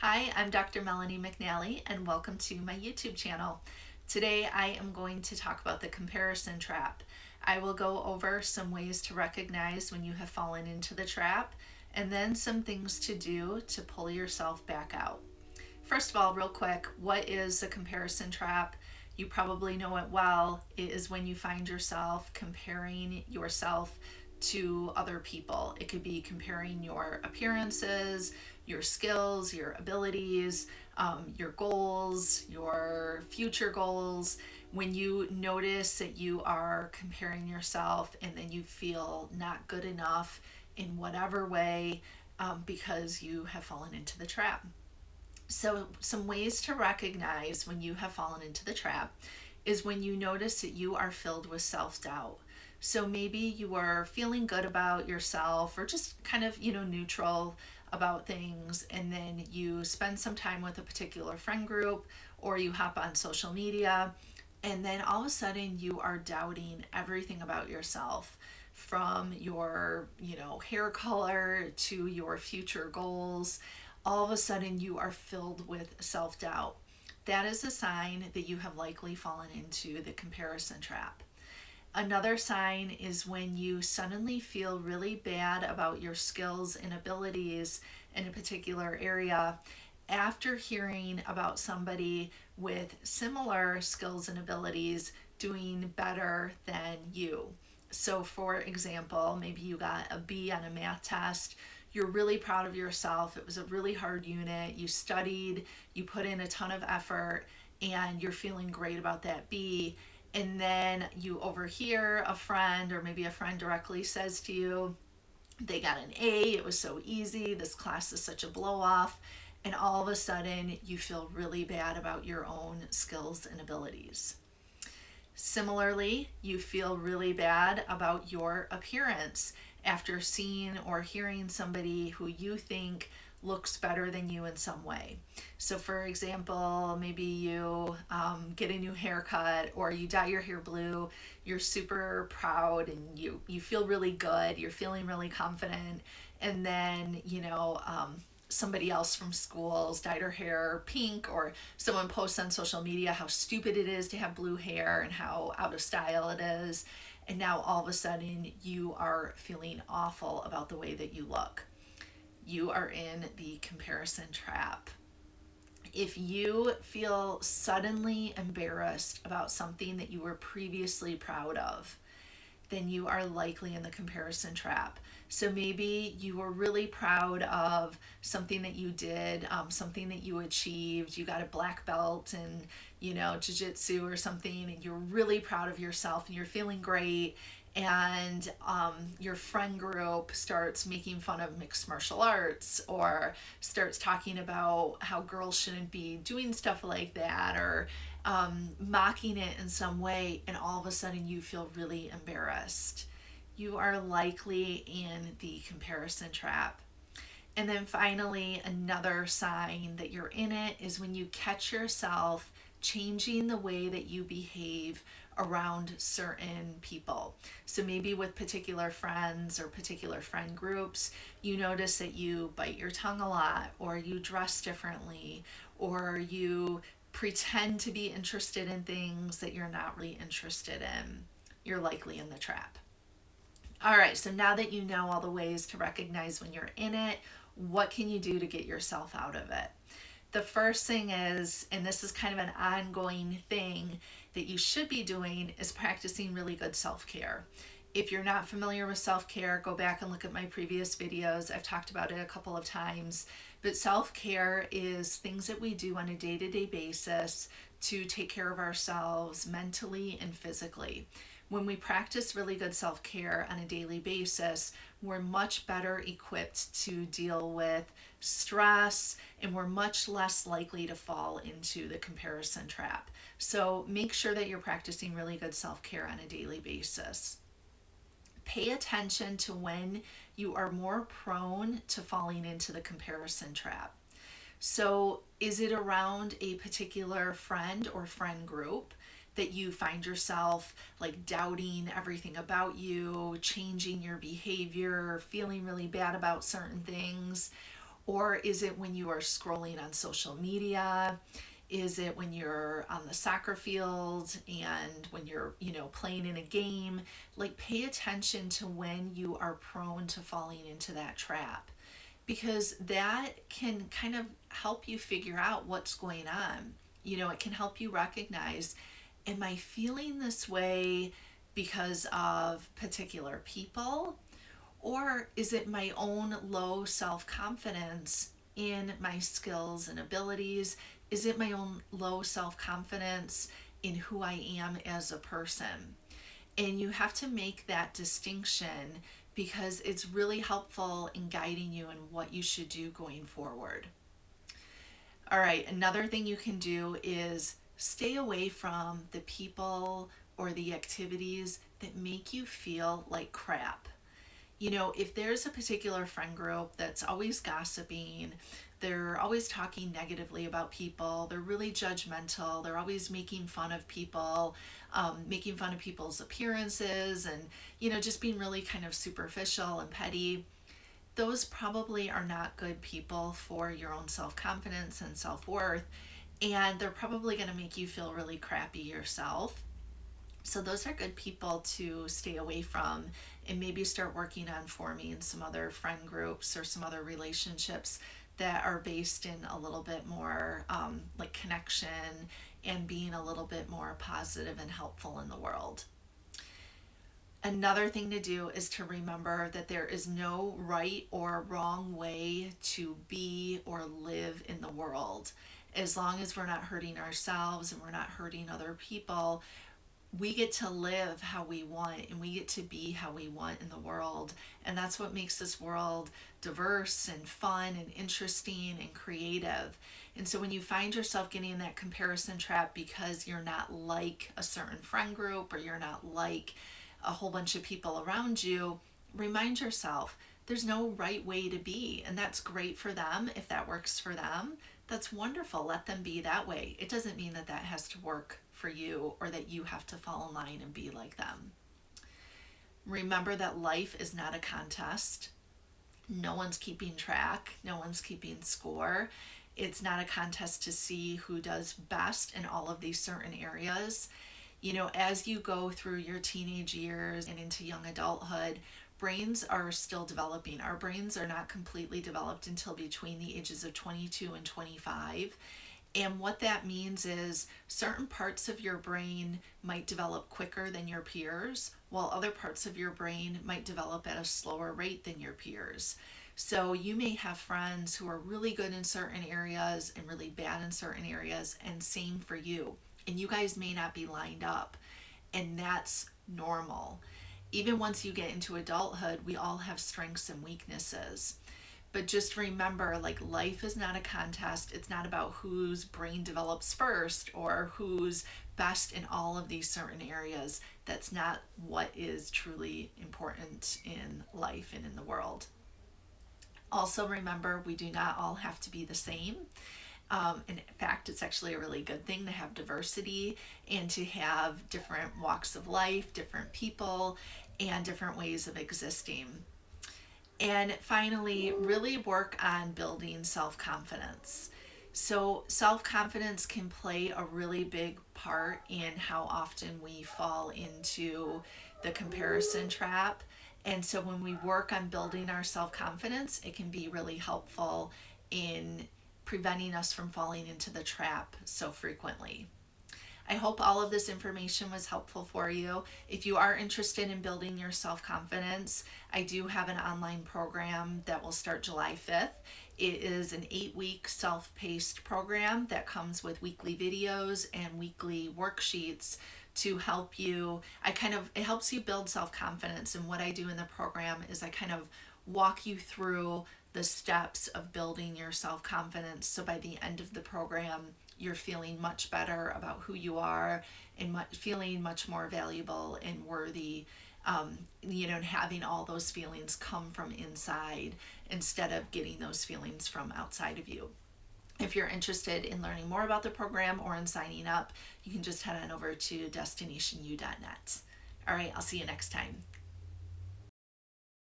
Hi, I'm Dr. Melanie McNally, and welcome to my YouTube channel. Today I am going to talk about the comparison trap. I will go over some ways to recognize when you have fallen into the trap, and then some things to do to pull yourself back out. First of all, real quick, what is a comparison trap? You probably know it well. It is when you find yourself comparing yourself to other people. It could be comparing your appearances, your skills, your abilities, your goals, your future goals. When you notice that you are comparing yourself and then you feel not good enough in whatever way because you have fallen into the trap. So, some ways to recognize when you have fallen into the trap is when you notice that you are filled with self doubt. So, maybe you are feeling good about yourself or just kind of, neutral about things, and then you spend some time with a particular friend group or you hop on social media, and then all of a sudden you are doubting everything about yourself from your hair color to your future goals. All of a sudden you are filled with self-doubt. That is a sign that you have likely fallen into the comparison trap. Another sign is when you suddenly feel really bad about your skills and abilities in a particular area after hearing about somebody with similar skills and abilities doing better than you. So, for example, maybe you got a B on a math test. You're really proud of yourself. It was a really hard unit. You studied, you put in a ton of effort, and you're feeling great about that B. And then you overhear a friend, or maybe a friend directly says to you, they got an A, it was so easy, this class is such a blow off. And all of a sudden, you feel really bad about your own skills and abilities. Similarly, you feel really bad about your appearance after seeing or hearing somebody who you think looks better than you in some way. So, for example, maybe you get a new haircut or you dye your hair blue, you're super proud and you feel really good, you're feeling really confident, and then, somebody else from school's dyed her hair pink, or someone posts on social media how stupid it is to have blue hair and how out of style it is. And now all of a sudden you are feeling awful about the way that you look. You are in the comparison trap. If you feel suddenly embarrassed about something that you were previously proud of, then you are likely in the comparison trap. So maybe you were really proud of something that you did, something that you achieved. You got a black belt in, jiu-jitsu or something, and you're really proud of yourself and you're feeling great. And your friend group starts making fun of mixed martial arts or starts talking about how girls shouldn't be doing stuff like that, or mocking it in some way, and all of a sudden you feel really embarrassed. You are likely in the comparison trap. And then finally, another sign that you're in it is when you catch yourself changing the way that you behave around certain people. So maybe with particular friends or particular friend groups, you notice that you bite your tongue a lot, or you dress differently, or you pretend to be interested in things that you're not really interested in. You're likely in the trap. All right, so now that you know all the ways to recognize when you're in it, what can you do to get yourself out of it? The first thing is, and this is kind of an ongoing thing that you should be doing, is practicing really good self-care. If you're not familiar with self-care, go back and look at my previous videos. I've talked about it a couple of times. But self-care is things that we do on a day-to-day basis to take care of ourselves mentally and physically. When we practice really good self-care on a daily basis, we're much better equipped to deal with stress, and we're much less likely to fall into the comparison trap. So make sure that you're practicing really good self-care on a daily basis. Pay attention to when you are more prone to falling into the comparison trap. So, is it around a particular friend or friend group that you find yourself like doubting everything about you, changing your behavior, feeling really bad about certain things? Or is it when you are scrolling on social media? Is it when you're on the soccer field and when you're, playing in a game? Like, pay attention to when you are prone to falling into that trap, because that can kind of help you figure out what's going on. It can help you recognize, am I feeling this way because of particular people? Or is it my own low self confidence in my skills and abilities? Is it my own low self confidence in who I am as a person? And you have to make that distinction because it's really helpful in guiding you in what you should do going forward. All right, another thing you can do is stay away from the people or the activities that make you feel like crap. If there's a particular friend group that's always gossiping, they're always talking negatively about people, they're really judgmental, they're always making fun of people, making fun of people's appearances, and, just being really kind of superficial and petty, those probably are not good people for your own self confidence and self worth. And they're probably going to make you feel really crappy yourself. So those are good people to stay away from, and maybe start working on forming some other friend groups or some other relationships that are based in a little bit more like connection and being a little bit more positive and helpful in the world. Another thing to do is to remember that there is no right or wrong way to be or live in the world. As long as we're not hurting ourselves and we're not hurting other people, we get to live how we want and we get to be how we want in the world. And that's what makes this world diverse and fun and interesting and creative. And so when you find yourself getting in that comparison trap because you're not like a certain friend group or you're not like a whole bunch of people around you, remind yourself there's no right way to be. And that's great for them. If that works for them, that's wonderful. Let them be that way. It doesn't mean that that has to work for you or that you have to fall in line and be like them. Remember that life is not a contest. No one's keeping track. No one's keeping score. It's not a contest to see who does best in all of these certain areas. As you go through your teenage years and into young adulthood, brains are still developing. Our brains are not completely developed until between the ages of 22 and 25. And what that means is certain parts of your brain might develop quicker than your peers, while other parts of your brain might develop at a slower rate than your peers. So you may have friends who are really good in certain areas and really bad in certain areas, and same for you. And you guys may not be lined up, and that's normal. Even once you get into adulthood, we all have strengths and weaknesses. But just remember, like, life is not a contest. It's not about whose brain develops first or who's best in all of these certain areas. That's not what is truly important in life and in the world. Also, remember, we do not all have to be the same. In fact, it's actually a really good thing to have diversity and to have different walks of life, different people, and different ways of existing. And finally, really work on building self-confidence. So self-confidence can play a really big part in how often we fall into the comparison trap. And so when we work on building our self-confidence, it can be really helpful in preventing us from falling into the trap so frequently. I hope all of this information was helpful for you. If you are interested in building your self-confidence, I do have an online program that will start July 5th. It is an 8-week self-paced program that comes with weekly videos and weekly worksheets to help you. It helps you build self-confidence. And what I do in the program is I kind of walk you through the steps of building your self-confidence. So by the end of the program, you're feeling much better about who you are and feeling much more valuable and worthy, and having all those feelings come from inside instead of getting those feelings from outside of you. If you're interested in learning more about the program or in signing up, you can just head on over to destinationu.net. All right, I'll see you next time.